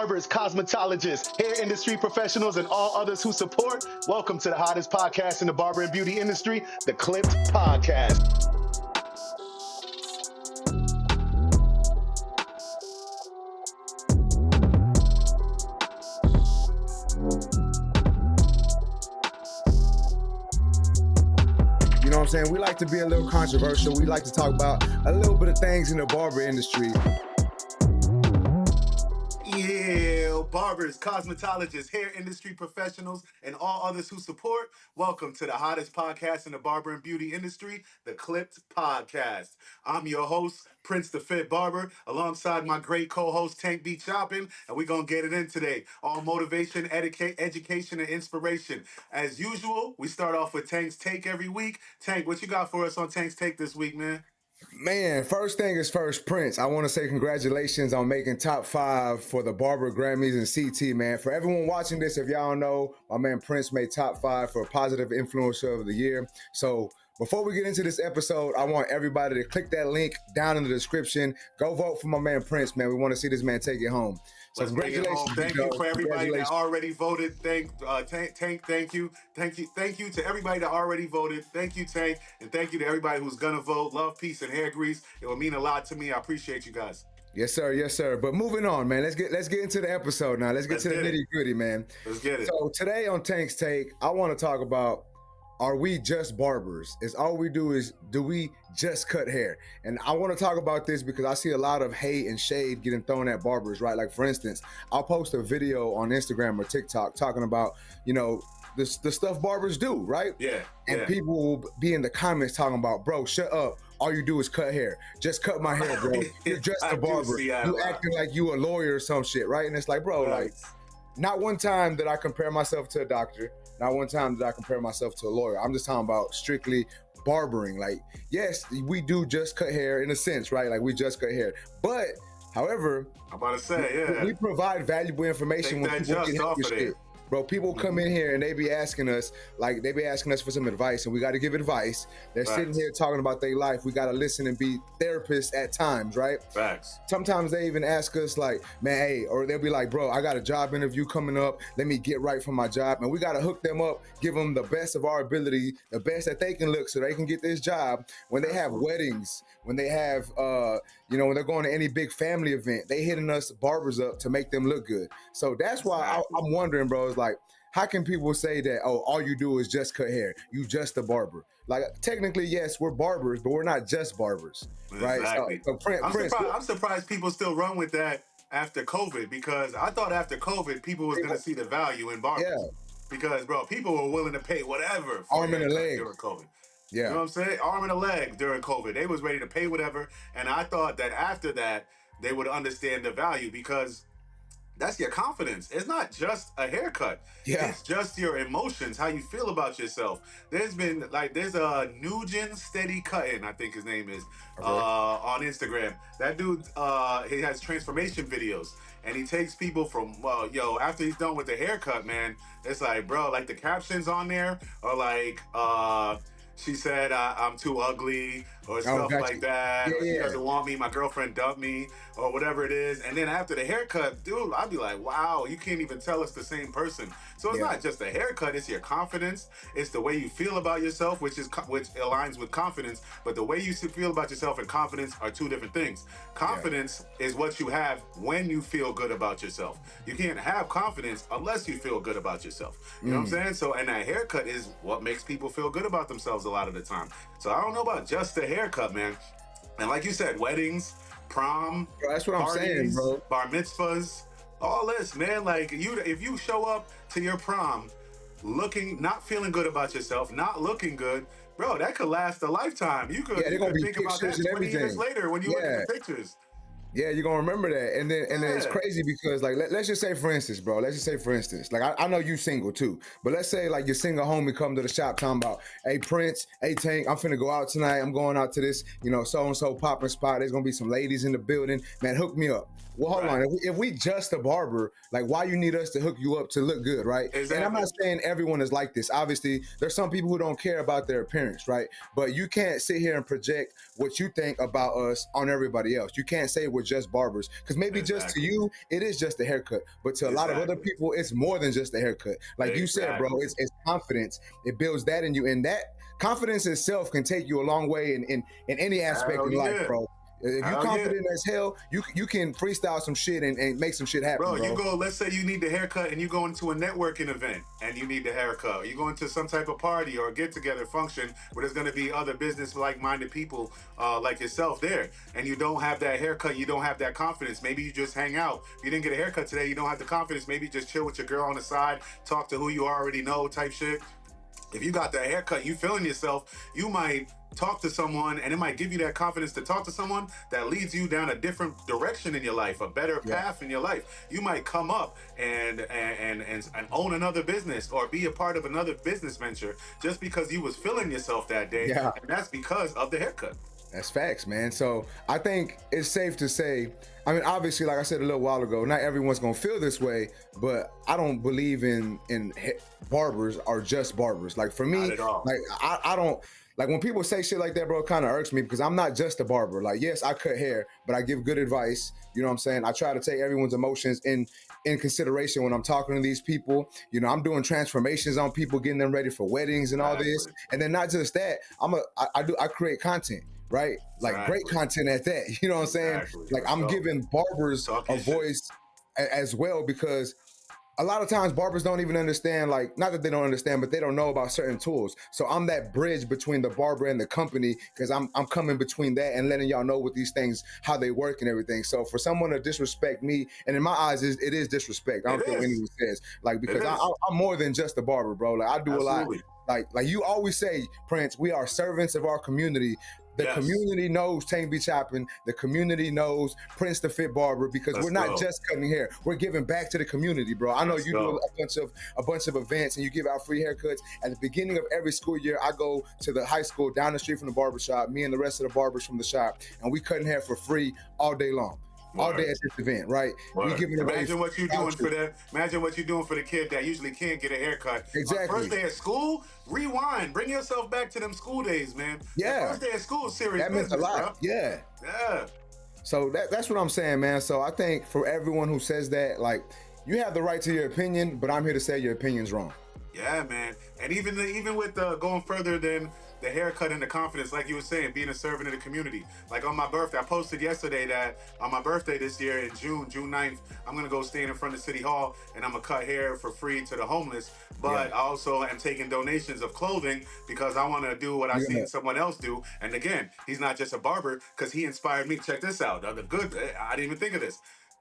barbers, cosmetologists, hair industry professionals, and all others who support. Welcome to the hottest podcast in the barber and beauty industry, the Clipped Podcast. You know what I'm saying? We like to be a little controversial. We like to talk about a little bit of things in the barber industry. Yeah, barbers, cosmetologists, hair industry professionals, and all others who support. Welcome to the hottest podcast in the barber and beauty industry, the Clipped Podcast. I'm your host, Prince the Fit Barber, alongside my great co-host, Tank B. Choppin, and we're going to get it in today. All motivation, education, and inspiration. As usual, we start off with Tank's Take every week. Tank, what you got for us on Tank's Take this week, man? Man, first thing is first, Prince. I want to say congratulations on making top 5 for the Barber Grammys and CT, man. For everyone watching this, if y'all don't know, my man Prince made top 5 for Positive Influencer of the Year. So before we get into this episode, I want everybody to click that link down in the description. Go vote for my man Prince, man. We want to see this man take it home. So Let's bring it home. Thank you for everybody that already voted. Tank, thank you to everybody that already voted. Thank you, Tank, and thank you to everybody who's gonna vote. Love, peace, and hair grease. It will mean a lot to me. I appreciate you guys. Yes, sir. Yes, sir. But moving on, man. Let's get into the episode now. Let's get to the nitty gritty, man. Let's get it. So today on Tank's Take, I want to talk about, are we just barbers? Is all we do we just cut hair? And I want to talk about this because I see a lot of hate and shade getting thrown at barbers, right? Like, for instance, I'll post a video on Instagram or TikTok talking about, the stuff barbers do, right? Yeah. And people will be in the comments talking about, bro, shut up. All you do is cut hair. Just cut my hair, bro. You're just a barber. You acting like you a lawyer or some shit, right? And it's like, bro, like, not one time did I compare myself to a doctor. Not one time did I compare myself to a lawyer. I'm just talking about strictly barbering. Like, yes, we do just cut hair in a sense, right? Like, we just cut hair. But, however, I'm about to say, we provide valuable information when people get help with shit. Bro, people come in here and they be asking us for some advice, and we got to give advice. They're sitting here talking about their life. We got to listen and be therapists at times, right? Facts. Sometimes they even ask us like, man, hey, or they'll be like, bro, I got a job interview coming up. Let me get right for my job. And we got to hook them up, give them the best of our ability, the best that they can look so they can get this job. When they have weddings, when they have, when they're going to any big family event, they hitting us barbers up to make them look good. So that's why I'm wondering, bro, is like, how can people say that, oh, all you do is just cut hair? You just a barber. Like, technically, yes, we're barbers, but we're not just barbers, right? Exactly. So I'm surprised people still run with that after COVID, because I thought after COVID, people was going to see the value in barbers. Yeah. Because, bro, people were willing to pay whatever for arm and a leg during COVID. Yeah. You know what I'm saying? Arm and a leg during COVID. They was ready to pay whatever. And I thought that after that, they would understand the value, because that's your confidence. It's not just a haircut. Yeah. It's just your emotions, how you feel about yourself. There's a Nugent Steady Cutting, I think his name is, on Instagram. That dude, he has transformation videos. And he takes people from, after he's done with the haircut, man, it's like, bro, like the captions on there are like, she said, I'm too ugly, or stuff like that. Or she doesn't want me, my girlfriend dumped me, or whatever it is. And then after the haircut, dude, I'd be like, wow, you can't even tell it's the same person. So it's not just a haircut, it's your confidence. It's the way you feel about yourself, which aligns with confidence. But the way you feel about yourself and confidence are two different things. Confidence is what you have when you feel good about yourself. You can't have confidence unless you feel good about yourself. You know what I'm saying? So, and that haircut is what makes people feel good about themselves a lot of the time. So I don't know about just the haircut, man. And like you said, weddings, prom, bro, that's what parties, I'm saying, bro. Bar mitzvahs, all this, man. Like, if you show up to your prom not feeling good about yourself, not looking good, bro, that could last a lifetime. You could think about that 20 years later when you look at the pictures. Yeah, you're gonna remember that, and then it's crazy because, like, let's just say for instance, bro. Like, I know you single too, but let's say like your single homie come to the shop talking about, hey Prince, hey Tank, I'm finna go out tonight. I'm going out to this, so and so popping spot. There's gonna be some ladies in the building. Man, hook me up. Well, hold on. If we just a barber, like, why you need us to hook you up to look good, right? Exactly. And I'm not saying everyone is like this. Obviously, there's some people who don't care about their appearance, right? But you can't sit here and project what you think about us on everybody else. You can't say we're just barbers, because maybe just to Exactly. you it is just a haircut, but to a lot of other Exactly. people it's more than just a haircut. Like you said, bro, Exactly. it's confidence. It builds that in you, and that confidence itself can take you a long way in any aspect Hell in life, yeah. bro. If you Hell yeah. confident as hell, you can freestyle some shit and make some shit happen, Bro, you bro. go, let's say you need the haircut and you go into a networking event and you need the haircut. Or you go into some type of party or get together function where there's going to be other business like-minded people like yourself there. And you don't have that haircut, you don't have that confidence. Maybe you just hang out. If you didn't get a haircut today, you don't have the confidence. Maybe just chill with your girl on the side, talk to who you already know type shit. If you got that haircut, you feeling yourself, you might talk to someone and it might give you that confidence to talk to someone that leads you down a different direction in your life, a better path in your life. You might come up and own another business or be a part of another business venture just because you was feeling yourself that day. Yeah. And that's because of the haircut. That's facts, man. So I think it's safe to say, I mean, obviously, like I said a little while ago, not everyone's gonna feel this way, but I don't believe in barbers are just barbers. Like for me, Not at all. like I don't like when people say shit like that, bro. It kind of irks me because I'm not just a barber. Like, yes, I cut hair, but I give good advice. You know what I'm saying? I try to take everyone's emotions in consideration when I'm talking to these people. You know, I'm doing transformations on people, getting them ready for weddings and all this. Exactly. And then not just that, I create content. Right? Like great content at that. You know what I'm saying? Exactly. Like I'm giving barbers Talking a shit. voice as well, because a lot of times barbers don't even understand, like, not that they don't understand, but they don't know about certain tools. So I'm that bridge between the barber and the company, because I'm coming between that and letting y'all know what these things, how they work and everything. So for someone to disrespect me, and in my eyes, it is disrespect. I don't care what anyone says. Like, because I'm more than just a barber, bro. Like I do Absolutely. a lot. Like you always say, Prince, we are servants of our community. The community knows Tank Be Choppin. The community knows Prince the Fit Barber, because we're not just cutting hair. We're giving back to the community, bro. I know you do a bunch of events and you give out free haircuts. At the beginning of every school year, I go to the high school down the street from the barber shop, me and the rest of the barbers from the shop, and we cutting hair for free all day long. All day at this event, right? We giving away. Imagine what you're doing for that. Imagine what you're doing for the kid that usually can't get a haircut. Exactly. First day of school, rewind. Bring yourself back to them school days, man. Yeah. First day of school, serious that meant business, a lot. Bro. Yeah. Yeah. So that's what I'm saying, man. So I think for everyone who says that, like, you have the right to your opinion, but I'm here to say your opinion's wrong. Yeah, man. And even with going further than the haircut and the confidence, like you were saying, being a servant of the community. Like on my birthday, I posted yesterday that on my birthday this year in June 9th, I'm gonna go stand in front of City Hall and I'm gonna cut hair for free to the homeless. But I also am taking donations of clothing because I want to do what I've seen someone else do. And again, he's not just a barber, because he inspired me. Check this out. I didn't even think of this.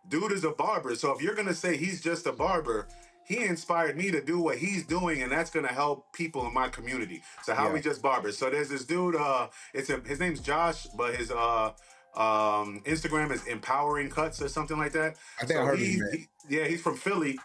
Dude is a barber. So if you're gonna say he's just a barber, he inspired me to do what he's doing, and that's gonna help people in my community. So how we just barbers? So there's this dude. His name's Josh, but his Instagram is Empowering Cuts or something like that. I think I heard him. He's from Philly.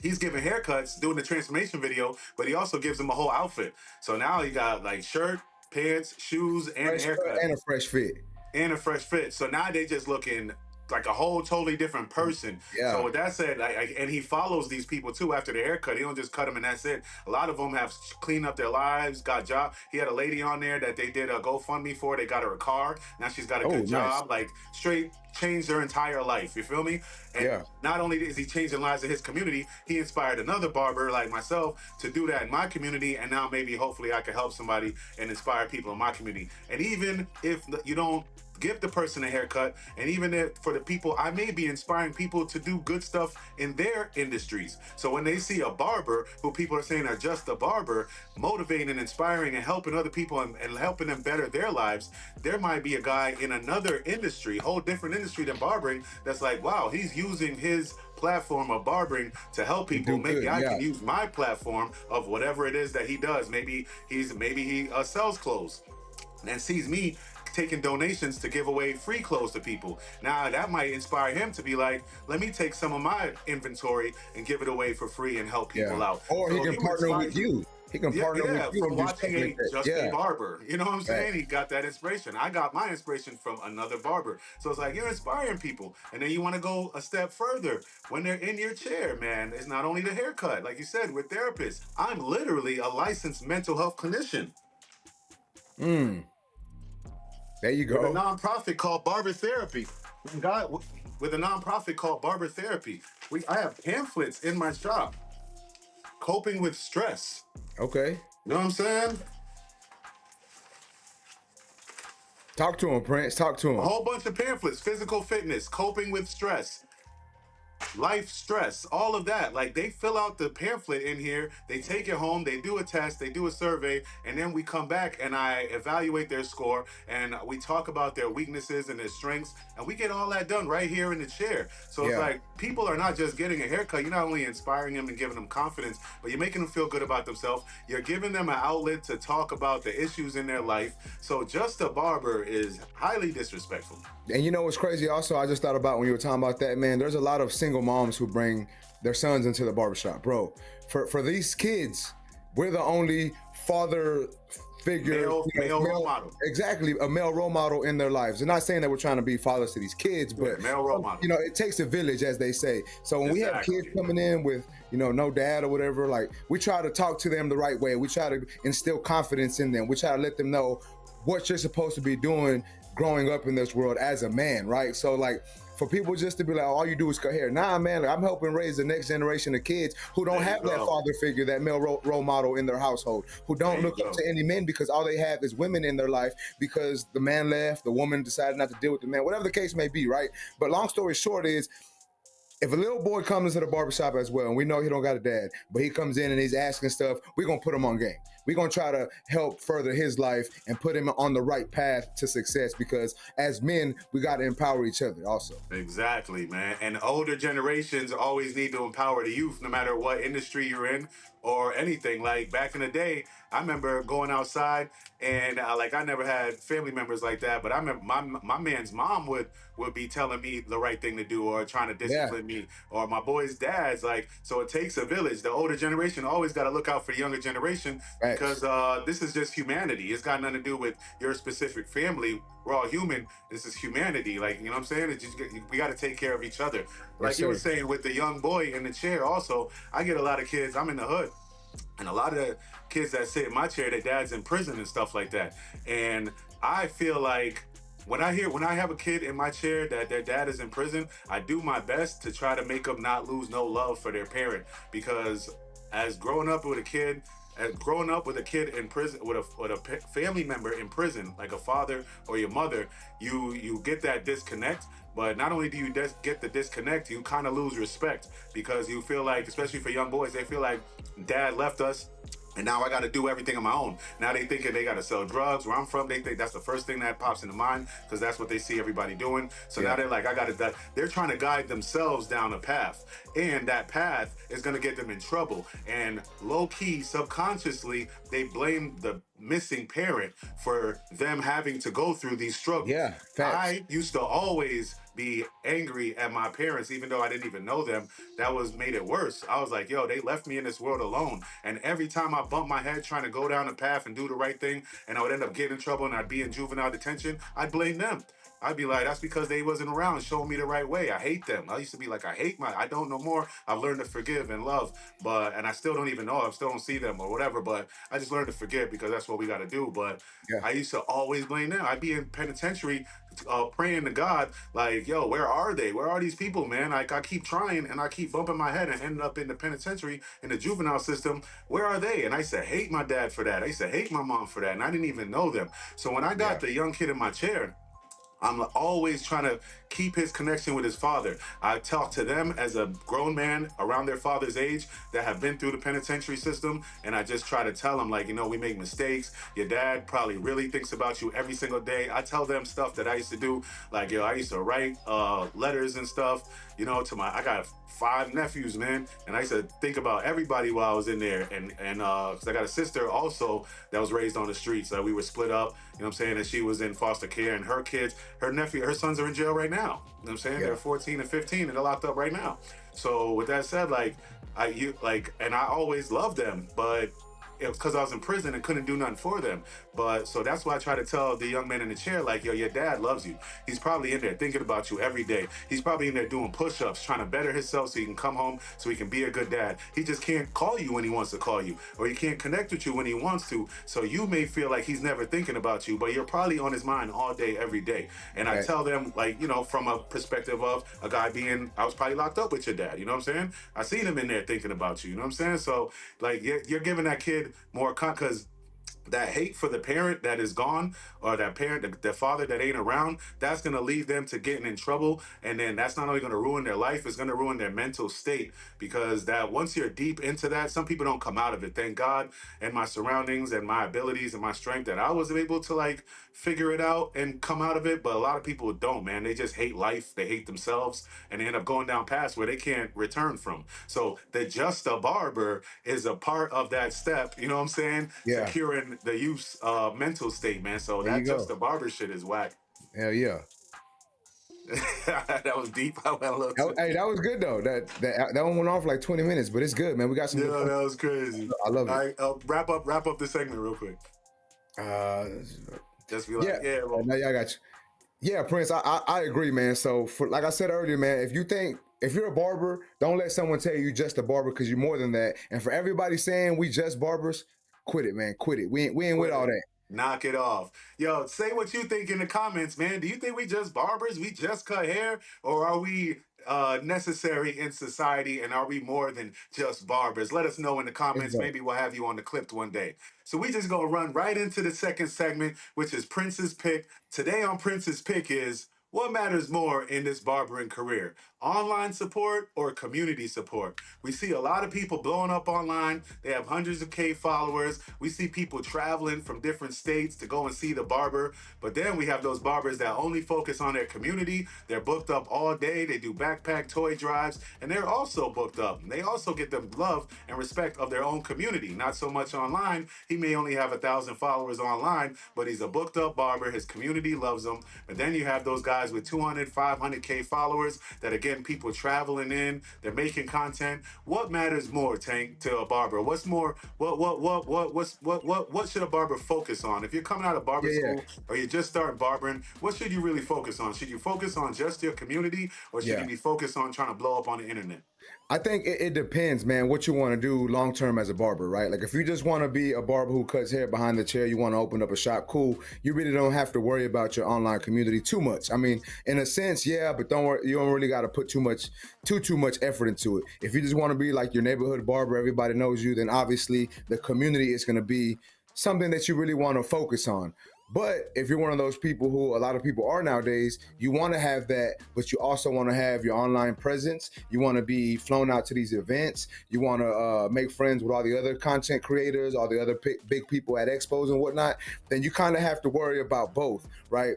He's giving haircuts, doing the transformation video, but he also gives them a whole outfit. So now he got like shirt, pants, shoes, and haircut, and a fresh fit. So now they just looking like a whole totally different person. Yeah. So with that said, and he follows these people too after their haircut. He don't just cut them and that's it. A lot of them have cleaned up their lives, got job. He had a lady on there that they did a GoFundMe for. They got her a car. Now she's got a good job. Like straight changed her entire life. You feel me? And not only is he changing lives in his community, he inspired another barber like myself to do that in my community. And now maybe hopefully I can help somebody and inspire people in my community. And even if you don't give the person a haircut, and even if for the people, I may be inspiring people to do good stuff in their industries. So when they see a barber who people are saying are just a barber, motivating and inspiring and helping other people and helping them better their lives, there might be a guy in another industry, whole different industry than barbering, that's like, wow, he's using his platform of barbering to help people. Maybe I can use my platform of whatever it is that he does. Maybe he sells clothes and sees me taking donations to give away free clothes to people. Now that might inspire him to be like, let me take some of my inventory and give it away for free and help people out. Or so he can partner with you. He can partner with you from watching a barber. You know what I'm saying? He got that inspiration. I got my inspiration from another barber. So it's like, you're inspiring people. And then you want to go a step further. When they're in your chair, man, it's not only the haircut. Like you said, with therapists, I'm literally a licensed mental health clinician. There you go. With a nonprofit called Barber Therapy. God, with a nonprofit called Barber Therapy, I have pamphlets in my shop, coping with stress. Okay. You know what I'm saying? Talk to him, Prince. Talk to A him. whole bunch of pamphlets, physical fitness, coping with stress, life stress, all of that. Like they fill out the pamphlet in here, they take it home, they do a test, they do a survey, and then we come back and I evaluate their score and we talk about their weaknesses and their strengths, and we get all that done right here in the chair. So it's Yeah. like people are not just getting a haircut, you're not only inspiring them and giving them confidence, but you're making them feel good about themselves. You're giving them an outlet to talk about the issues in their life. So just a barber is highly disrespectful. And you know what's crazy? Also, I just thought about when you were talking about that, man. There's a lot of single moms who bring their sons into the barbershop, bro. For these kids, we're the only father figure, male role model. Exactly, a male role model in their lives. I'm not saying that we're trying to be fathers to these kids, but male role model. You know, it takes a village, as they say. So when we have kids coming in with, you know, no dad or whatever, like we try to talk to them the right way. We try to instill confidence in them. We try to let them know what you're supposed to be doing growing up in this world as a man, right? So like for people just to be like, all you do is cut hair. Nah, man, like, I'm helping raise the next generation of kids who don't have that father figure, that male role model in their household, who don't look up to any men because all they have is women in their life because the man left, the woman decided not to deal with the man, whatever the case may be, right? But long story short is, if a little boy comes into the barbershop as well, and we know he don't got a dad, but he comes in and he's asking stuff, we're going to put him on game. We're going to try to help further his life and put him on the right path to success, because as men, we got to empower each other also. Exactly, man. And older generations always need to empower the youth, no matter what industry you're in or anything. Like back in the day, I remember going outside and like I never had family members like that, but I remember my man's mom would be telling me the right thing to do or trying to discipline me, or my boys' dads. Like, so it takes a village. The older generation always got to look out for the younger generation because this is just humanity. It's got nothing to do with your specific family. We're all human. This is humanity. Like, you know what I'm saying? It's just, we got to take care of each other. Like you were saying with the young boy in the chair also, I get a lot of kids. I'm in the hood. And a lot of the kids that sit in my chair, their dad's in prison and stuff like that. And I feel like when I have a kid in my chair that their dad is in prison, I do my best to try to make them not lose no love for their parent. Because as growing up with a kid in prison, with a family member in prison, like a father or your mother, you get that disconnect. But not only do you get the disconnect, you kind of lose respect, because you feel like, especially for young boys, they feel like dad left us and now I got to do everything on my own. Now they thinking they got to sell drugs. Where I'm from, they think that's the first thing that pops into mind because that's what they see everybody doing. So now they're like, they're trying to guide themselves down a path. And that path is going to get them in trouble. And low key, subconsciously, they blame the missing parent for them having to go through these struggles. Yeah, facts. I used to always be angry at my parents, even though I didn't even know them. That was made it worse. I was like, yo, they left me in this world alone. And every time I bumped my head trying to go down the path and do the right thing, and I would end up getting in trouble and I'd be in juvenile detention, I'd blame them. I'd be like, that's because they wasn't around showing me the right way. I hate them. I used to be like, I don't know more. I've learned to forgive and love, and I still don't even know. I still don't see them or whatever, but I just learned to forgive because that's what we got to do. But I used to always blame them. I'd be in penitentiary praying to God, like, yo, where are they? Where are these people, man? Like, I keep trying and I keep bumping my head and ending up in the penitentiary, in the juvenile system. Where are they? And I used to hate my dad for that. I used to hate my mom for that. And I didn't even know them. So when I got the young kid in my chair, I'm always trying to keep his connection with his father. I talk to them as a grown man around their father's age that have been through the penitentiary system, and I just try to tell them, like, you know, we make mistakes. Your dad probably really thinks about you every single day. I tell them stuff that I used to do, like, yo, I used to write letters and stuff, you know, I got 5 nephews, man, and I used to think about everybody while I was in there, and because I got a sister also that was raised on the streets. We were split up, you know what I'm saying, and she was in foster care, and her kids, her sons are in jail right now. You know what I'm saying? They're 14 and 15 and they're locked up right now. So with that said, like, and I always loved them, but it was because I was in prison and couldn't do nothing for them. But so that's why I try to tell the young man in the chair, like, yo, your dad loves you. He's probably in there thinking about you every day. He's probably in there doing push-ups, trying to better himself so he can come home, so he can be a good dad. He just can't call you when he wants to call you, or he can't connect with you when he wants to. So you may feel like he's never thinking about you, but you're probably on his mind all day, every day. And I tell them, like, you know, from a perspective of a guy being, I was probably locked up with your dad. You know what I'm saying? I seen him in there thinking about you. You know what I'm saying? So, like, you're giving that kid more because that hate for the parent that is gone, or that parent, the father that ain't around, that's going to lead them to getting in trouble. And then that's not only going to ruin their life, it's going to ruin their mental state, because that once you're deep into that, some people don't come out of it. Thank God, and my surroundings and my abilities and my strength, that I was able to like figure it out and come out of it. But a lot of people don't, man. They just hate life, they hate themselves, and they end up going down paths where they can't return from. So the Just a Barber is a part of that step, you know what I'm saying, Yeah. to curing the youth's mental state, man. So There that you go. Just a Barber shit is whack. Hell yeah. That was deep. I went a little too Hey, that was good though. That one went off like 20 minutes, but it's good, man. We got some good yeah, points. that was crazy. I love it. All right, wrap up the segment real quick. Just be like, yeah, well, yeah, I got you. Yeah, Prince, I agree, man. So for like I said earlier, man, if you're a barber, don't let someone tell you just a barber, because you're more than that. And for everybody saying we just barbers, quit it, man. Quit it. We ain't with all that. knock it off. Yo, say what you think in the comments, man. Do you think we just barbers? We just cut hair? Or are we necessary in society, and are we more than just barbers? Let us know in the comments. Maybe we'll have you on the clip one day. So we just gonna run right into the second segment, which is Prince's Pick. Today on Prince's Pick is, what matters more in this barbering career? Online support or community support? We see a lot of people blowing up online. They have hundreds of K followers. We see people traveling from different states to go and see the barber. But then we have those barbers that only focus on their community. They're booked up all day. They do backpack toy drives, and they're also booked up. They also get the love and respect of their own community. Not so much online. He may only have 1,000 followers online, but he's a booked up barber. His community loves him. But then you have those guys with 200, 500K followers that, again, people traveling in, they're making content. What matters more, Tank, to a barber? What's more, what should a barber focus on? If you're coming out of barber school or you're just starting barbering, what should you really focus on? Should you focus on just your community, or should you be focused on trying to blow up on the internet? I think it depends, man, what you want to do long term as a barber, right? Like if you just want to be a barber who cuts hair behind the chair, you want to open up a shop, cool. You really don't have to worry about your online community too much. I mean, in a sense, yeah, but don't worry, you don't really got to put too much effort into it. If you just want to be like your neighborhood barber, everybody knows you, then obviously the community is going to be something that you really want to focus on. But if you're one of those people who a lot of people are nowadays, you want to have that, but you also want to have your online presence. You want to be flown out to these events. You want to make friends with all the other content creators, all the other big people at expos and whatnot. Then you kind of have to worry about both, right?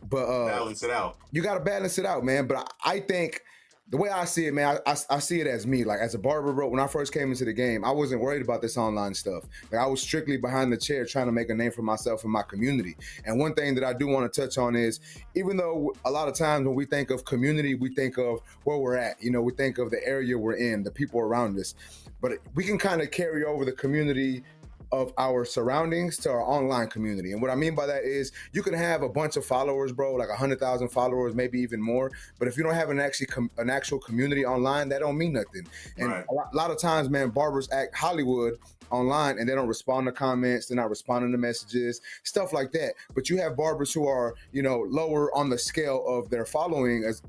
But balance it out. You got to balance it out, man. But I think the way I see it, man, I see it as me. Like as a barber, bro, when I first came into the game, I wasn't worried about this online stuff. Like I was strictly behind the chair trying to make a name for myself and my community. And one thing that I do want to touch on is, even though a lot of times when we think of community, we think of where we're at. You know, we think of the area we're in, the people around us. But we can kind of carry over the community of our surroundings to our online community. And what I mean by that is, you can have a bunch of followers, bro, like 100,000 followers, maybe even more. But if you don't have an actual community online, that don't mean nothing. And a lot of times, man, barbers act Hollywood online and they don't respond to comments, they're not responding to messages, stuff like that. But you have barbers who are, you know, lower on the scale of their following, as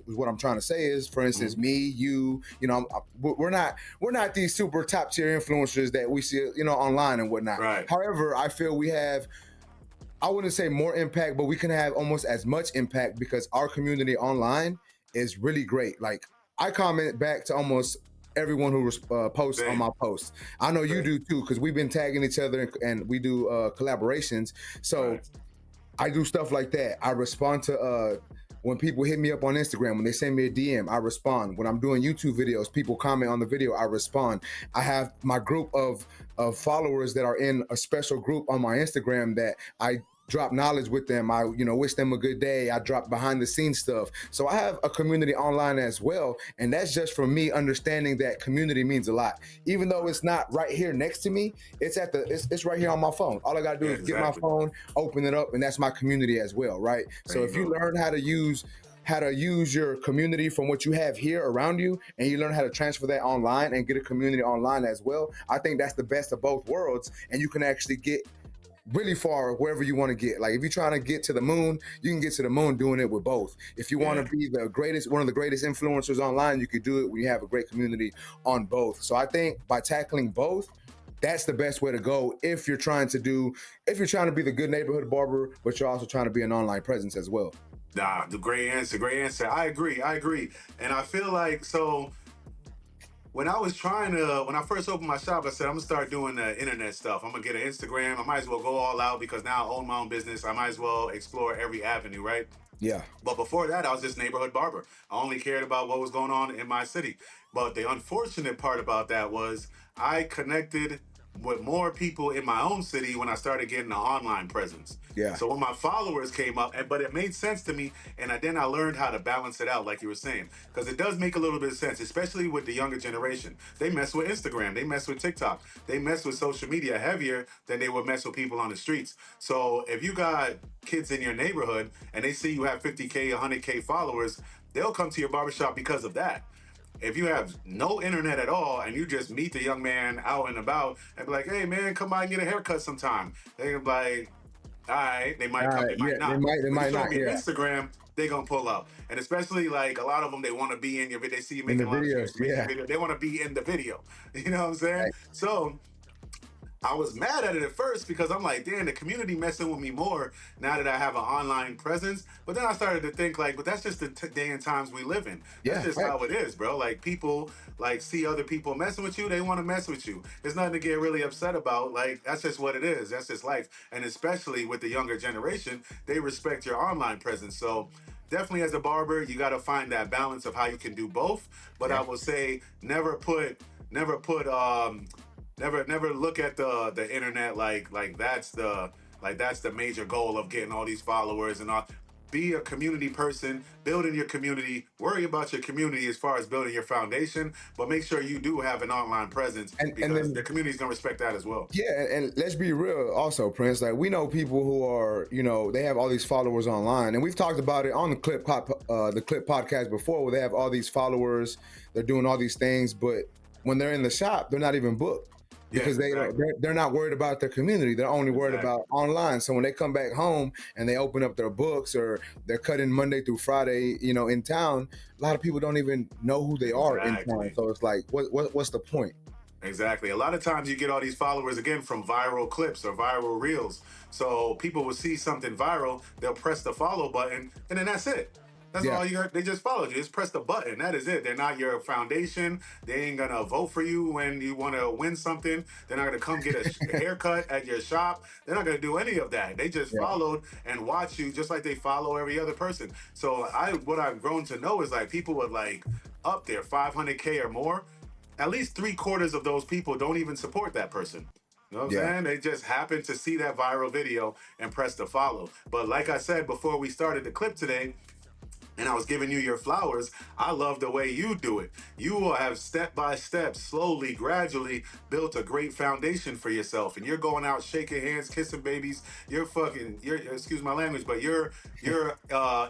what I'm trying to say is, for instance, me, you know, we're not these super top tier influencers that we see, you know, online and whatnot. However, I feel we have, I wouldn't say more impact, but we can have almost as much impact because our community online is really great. Like I comment back to almost everyone who posts on my posts. I know you do too, because we've been tagging each other and we do collaborations. So I do stuff like that. I respond to when people hit me up on Instagram, when they send me a DM, I respond. When I'm doing YouTube videos, people comment on the video, I respond. I have my group of followers that are in a special group on my Instagram that I drop knowledge with them. I, wish them a good day. I drop behind the scenes stuff. So I have a community online as well. And that's just from me understanding that community means a lot. Even though it's not right here next to me, it's right here on my phone. All I got to do Yeah, is get my exactly. phone, open it up, and that's my community as well, right? There So you if you go. learn how to use your community from what you have here around you, and you learn how to transfer that online and get a community online as well, I think that's the best of both worlds, and you can actually get really far wherever you want to get. Like if you're trying to get to the moon, you can get to the moon doing it with both. If you want Yeah. to be one of the greatest influencers online, you could do it when you have a great community on both. So I think by tackling both, that's the best way to go if you're trying to be the good neighborhood barber, but you're also trying to be an online presence as well. Nah, the great answer. Great answer. I agree. I agree. And I feel like so when I first opened my shop, I said I'm gonna start doing the internet stuff. I'm gonna get an Instagram. I might as well go all out because now I own my own business. I might as well explore every avenue, right? Yeah. But before that, I was just neighborhood barber. I only cared about what was going on in my city. But the unfortunate part about that was I connected with more people in my own city when I started getting an online presence. Yeah. So when my followers came up, but it made sense to me, and then I learned how to balance it out, like you were saying, because it does make a little bit of sense, especially with the younger generation. They mess with Instagram, they mess with TikTok, they mess with social media heavier than they would mess with people on the streets. So if you got kids in your neighborhood and they see you have 50K, 100K followers, they'll come to your barbershop because of that. If you have no internet at all and you just meet the young man out and about and be like, hey man, come by and get a haircut sometime, they're gonna be like, all right, they might come, they Yeah, might not. they When you might show not. them your Yeah. Instagram, they gonna pull up. And especially like a lot of them, they want to be in your video. They see you In the making a lot of videos. transformation Yeah. video. They want to be in the video. You know what I'm saying? Right. So I was mad at it at first because I'm like, damn, the community messing with me more now that I have an online presence. But then I started to think like, but that's just the day and times we live in. That's Yeah. just Right. how it is, bro. Like people like see other people messing with you, they want to mess with you. There's nothing to get really upset about. Like that's just what it is. That's just life. And especially with the younger generation, they respect your online presence. So definitely as a barber, you got to find that balance of how you can do both. But I Yeah. will say never put never look at the internet like that's the major goal of getting all these followers and all. Be a community person, build in your community, worry about your community as far as building your foundation, but make sure you do have an online presence And because the then community's gonna respect that as well. yeah, and let's be real also, Prince. Like we know people who are, they have all these followers online. And we've talked about it on the Clip podcast before, where they have all these followers, they're doing all these things, but when they're in the shop, they're not even booked because Yes, exactly. they're not worried about their community. They're only worried Exactly. about online. So when they come back home and they open up their books or they're cutting Monday through Friday, in town, a lot of people don't even know who they are in town. Exactly. So it's like, what's the point? Exactly. A lot of times you get all these followers again from viral clips or viral reels. So people will see something viral, they'll press the follow button, and then that's it. That's Yeah. all you got. They just followed you. Just press the button. That is it. They're not your foundation. They ain't gonna vote for you when you want to win something. They're not gonna come get a haircut at your shop. They're not gonna do any of that. They just Yeah. followed and watch you just like they follow every other person. So what I've grown to know is like people with like up there 500K or more, at least 3/4 of those people don't even support that person. You know what I'm Yeah. saying? They just happen to see that viral video and press the follow. But like I said before we started the clip today, and I was giving you your flowers, I love the way you do it. You will have step by step, slowly, gradually built a great foundation for yourself. And you're going out shaking hands, kissing babies. You're excuse my language, but you're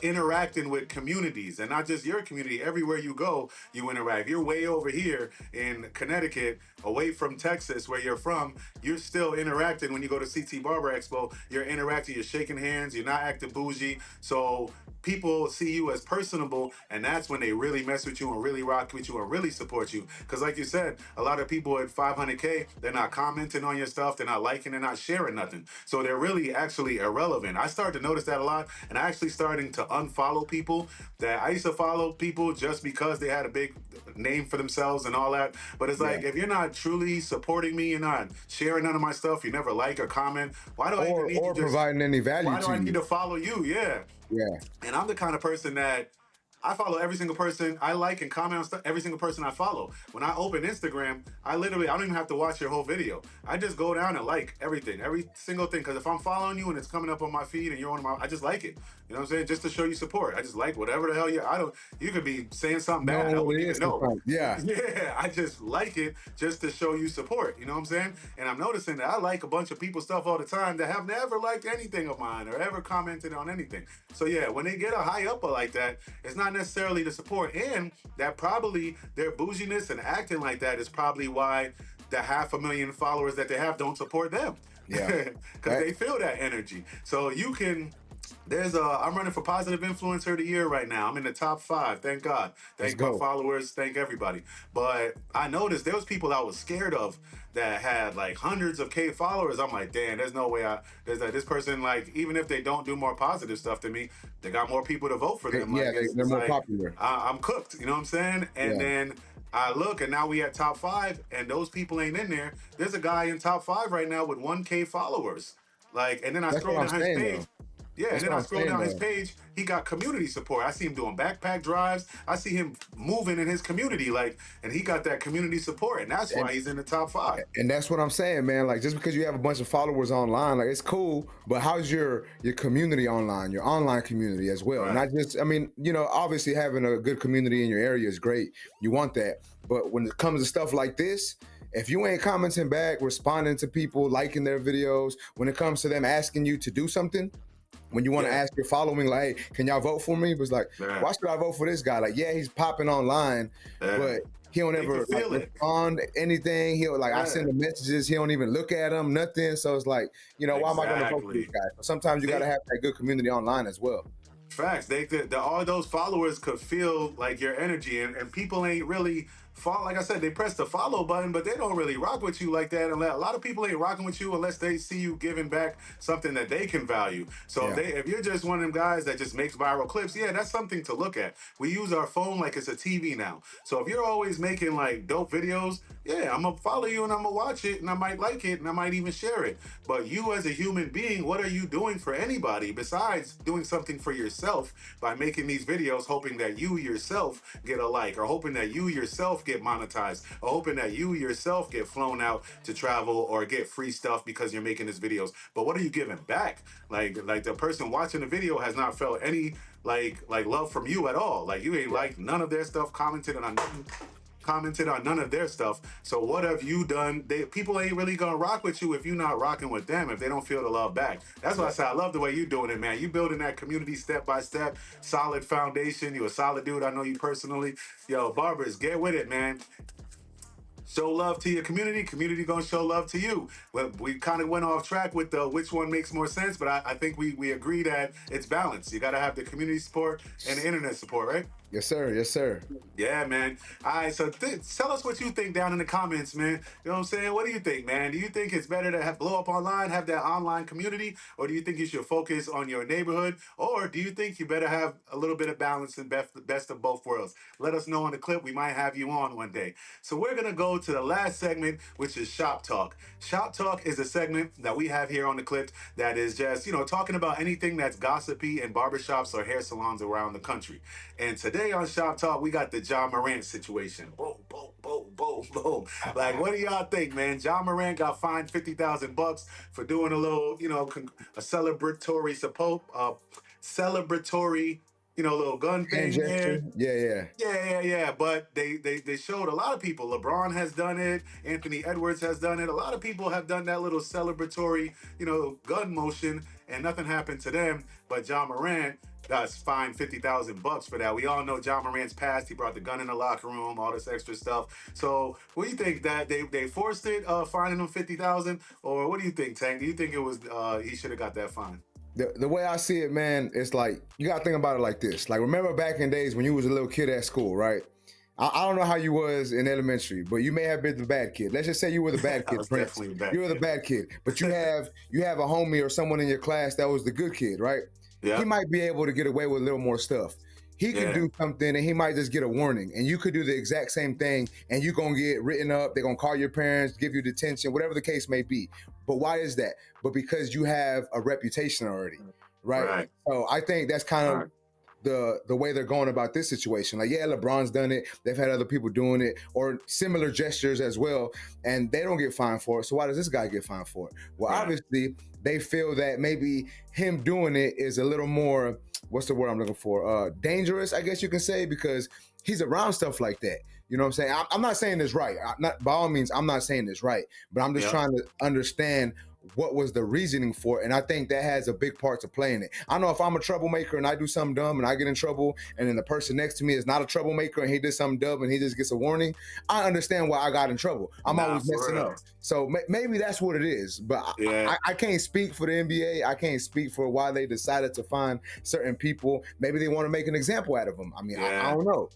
interacting with communities, and not just your community. Everywhere you go, you interact. You're way over here in Connecticut, away from Texas, where you're from. You're still interacting when you go to CT Barber Expo. You're interacting. You're shaking hands. You're not acting bougie. So people see you as personable, and that's when they really mess with you and really rock with you and really support you. Because like you said, a lot of people at 500K, they're not commenting on your stuff, they're not liking, they're not sharing nothing, so they're really actually irrelevant. I started to notice that a lot, and I actually starting to unfollow people that I used to follow people just because they had a big name for themselves and all that. But it's like, Yeah. if you're not truly supporting me, you're not sharing none of my stuff, you never like or comment, why do I even need to Or just providing any value why do to I need you. to follow you? Yeah. Yeah. And I'm the kind of person that I follow every single person. I like and comment on stuff, every single person I follow. When I open Instagram, I don't even have to watch your whole video. I just go down and like everything, every single thing. Because if I'm following you and it's coming up on my feed and you're on my, I just like it. You know what I'm saying? Just to show you support. I just like whatever the hell you could be saying something No, bad. I wouldn't it even is know. sometimes. Yeah. Yeah, I just like it just to show you support. You know what I'm saying? And I'm noticing that I like a bunch of people's stuff all the time that have never liked anything of mine or ever commented on anything. So yeah, when they get a high upper like that, it's not necessarily the support, and that probably their bouginess and acting like that is probably why the 500,000 followers that they have don't support them. Yeah. Because they feel that energy. So you can. I'm running for positive influencer of the year right now. I'm in the top 5. Thank God. Let's Thank my go. followers. Thank everybody. But I noticed there was people I was scared of that had like hundreds of K followers. I'm like, damn, there's no way this person, like, even if they don't do more positive stuff to me, they got more people to vote for them. Yeah, Like, they're it's more like, popular. I'm cooked. You know what I'm saying? And Yeah. then I look, and now we at top 5, and those people ain't in there. There's a guy in top 5 right now with 1K followers. Like, and then I That's scroll what I'm down his saying page. though. Yeah, and That's then what I I'm scroll saying down his though. page. He got community support. I see him doing backpack drives. I see him moving in his community, like, and he got that community support, and that's And why he's in the top 5. and that's what I'm saying, man. Like just because you have a bunch of followers online, like it's cool, but how's your community online, your online community as well? Right. Not just, I mean, you know, obviously having a good community in your area is great. You want that, but when it comes to stuff like this, if you ain't commenting back, responding to people, liking their videos, when it comes to them asking you to do something, when you want to Yeah. ask your following, like, hey, can y'all vote for me? It was like, Yeah. why should I vote for this guy? Like, yeah, he's popping online, Yeah. but he don't They can ever like feel it. respond to anything. He'll like, I Yeah. send him messages, he don't even look at them, nothing. So it's like, you know, why am I going to vote for this Exactly. guy? So sometimes you got to They have that good community online as well. Facts. All those followers could feel like your energy, and people ain't really follow. Like I said, they press the follow button, but they don't really rock with you like that. Unless a lot of people ain't rocking with you unless they see you giving back something that they can value. So Yeah. if you're just one of them guys that just makes viral clips, yeah, that's something to look at. We use our phone like it's a TV now. So if you're always making like dope videos, yeah, I'm gonna follow you and I'm gonna watch it and I might like it and I might even share it. But you as a human being, what are you doing for anybody besides doing something for yourself by making these videos, hoping that you yourself get a like, or hoping that you yourself get monetized, or hoping that you yourself get flown out to travel or get free stuff because you're making these videos? But what are you giving back? Like the person watching the video has not felt any like love from you at all. Like you ain't liked none of their stuff, commented on none of their stuff. So what have you done? People ain't really gonna rock with you if you're not rocking with them, if they don't feel the love back. That's why I say I love the way you doing it, man. You building that community step by step, solid foundation. You a solid dude. I know you personally. Yo, Barbers, get with it, man. Show love to your community. Community gonna show love to you. Well, we kind of went off track with the which one makes more sense, but I think we agree that it's balanced. You got to have the community support and the internet support, right? Yes, sir. Yes, sir. Yeah, man. All right, so tell us what you think down in the comments, man. You know what I'm saying? What do you think, man? Do you think it's better to blow up online, have that online community, or do you think you should focus on your neighborhood, or do you think you better have a little bit of balance and best of both worlds? Let us know in the clip. We might have you on one day. So we're gonna go to the last segment, which is Shop Talk. Shop Talk is a segment that we have here on the clip that is just, talking about anything that's gossipy in barbershops or hair salons around the country. And today on Shop Talk, we got the Ja Morant situation. Boom, boom, boom, boom, boom. Like, what do y'all think, man? Ja Morant got fined $50,000 for doing a little, a celebratory, little gun Hand thing gesture. there. Yeah. Yeah. But they showed a lot of people. LeBron has done it. Anthony Edwards has done it. A lot of people have done that little celebratory, gun motion, and nothing happened to them. But Ja Morant got fined $50,000 for that. We all know Ja Morant's past. He brought the gun in the locker room, all this extra stuff. So, what do you think, that they forced it, fining him $50,000, or what do you think, Tank? Do you think it was he should have got that fine? The way I see it, man, it's like you gotta think about it like this. Like, remember back in days when you was a little kid at school, right? I don't know how you was in elementary, but you may have been the bad kid. Let's just say you were the bad I kid, was Prince. definitely a bad You were the kid. bad kid, but you have a homie or someone in your class that was the good kid, right? Yeah. He might be able to get away with a little more stuff. He could do something and he might just get a warning, and you could do the exact same thing and you're gonna get written up. They're gonna call your parents, give you detention, whatever the case may be. But why is that? But because you have a reputation already, right? Right. So I think that's kind of the way they're going about this situation. Like, yeah, LeBron's done it. They've had other people doing it or similar gestures as well, and they don't get fined for it. So why does this guy get fined for it? Well, Right. obviously they feel that maybe him doing it is a little more, what's the word I'm looking for? Dangerous, I guess you can say, because he's around stuff like that. You know what I'm saying? I'm not saying this right. Not by all means, I'm not saying this right, but I'm just Yep. trying to understand what was the reasoning for it. And I think that has a big part to play in it. I know if I'm a troublemaker and I do something dumb and I get in trouble, and then the person next to me is not a troublemaker and he did something dumb and he just gets a warning, I understand why I got in trouble. I'm Nah, always for messing up. real. So maybe that's what it is. But Yeah. I can't speak for the NBA. I can't speak for why they decided to find certain people. Maybe they want to make an example out of them. I mean, I Yeah. don't know.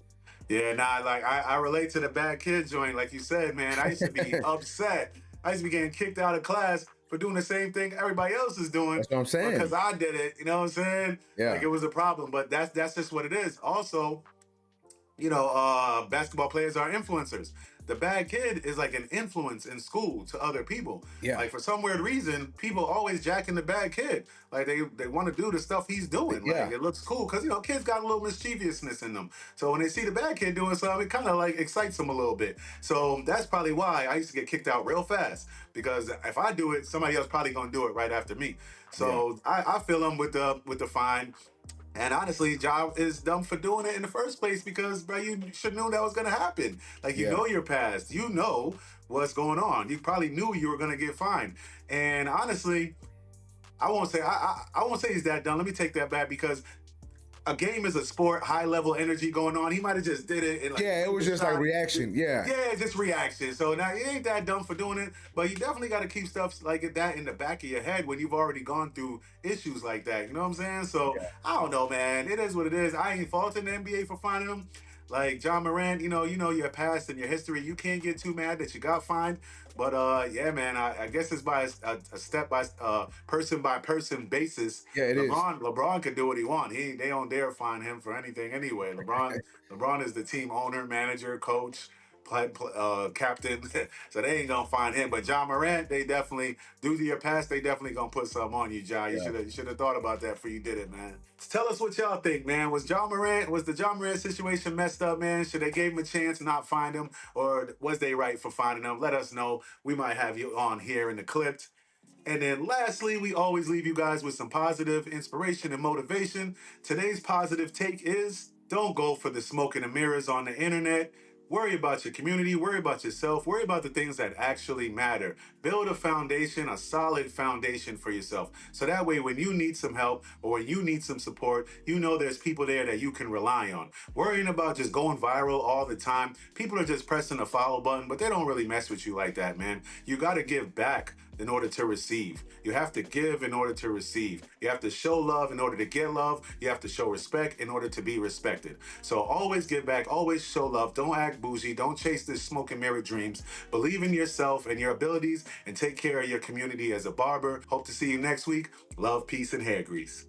Yeah, nah, like I relate to the bad kid joint. Like you said, man, I used to be upset. I used to be getting kicked out of class for doing the same thing everybody else is doing, That's what I'm but saying. because I did it, you know what I'm saying? Yeah. Like it was a problem. But that's just what it is. Also, basketball players are influencers. The bad kid is like an influence in school to other people. Yeah. Like for some weird reason, people always jacking the bad kid. Like they want to do the stuff he's doing. Yeah. Like it looks cool because kids got a little mischievousness in them. So when they see the bad kid doing something, it kind of like excites them a little bit. So that's probably why I used to get kicked out real fast, because if I do it, somebody else probably gonna do it right after me. So I feel them with the fine. And honestly, Ja is dumb for doing it in the first place because, bro, you should have known that was going to happen. Like, you Yeah. know your past. You know what's going on. You probably knew you were going to get fined. And honestly, I won't say he's that dumb. Let me take that back, because a game is a sport, high level energy going on. He might have just did it. And like, Yeah, it was just like reaction. Yeah. Yeah, just reaction. So now he ain't that dumb for doing it, but you definitely got to keep stuff like that in the back of your head when you've already gone through issues like that. You know what I'm saying? So Yeah. I don't know, man. It is what it is. I ain't faulting the NBA for finding him. Like Ja Morant, you know your past and your history. You can't get too mad that you got fined. But yeah, man, I guess it's by a step by person basis. Yeah, it is. LeBron could do what he want. They don't dare fine him for anything anyway. LeBron is the team owner, manager, coach, captain, so they ain't gonna find him. But Ja Morant, they definitely, due to your past, they definitely gonna put something on you, Ja. You Yeah. should have thought about that before you did it, man. Tell us what y'all think, man. Was the Ja Morant situation messed up, man? Should they give him a chance and not find him, or was they right for finding him? Let us know. We might have you on here in the clipped. And then lastly, we always leave you guys with some positive inspiration and motivation. Today's positive take is: don't go for the smoke and the mirrors on the internet. Worry about your community, worry about yourself, worry about the things that actually matter. Build a foundation, a solid foundation for yourself. So that way, when you need some help or when you need some support, you know there's people there that you can rely on. Worrying about just going viral all the time, people are just pressing the follow button, but they don't really mess with you like that, man. You got to give back in order to receive. You have to give in order to receive. You have to show love in order to get love. You have to show respect in order to be respected. So always give back, always show love. Don't act bougie. Don't chase this smoke and mirror dreams. Believe in yourself and your abilities and take care of your community as a barber. Hope to see you next week. Love, peace, and hair grease.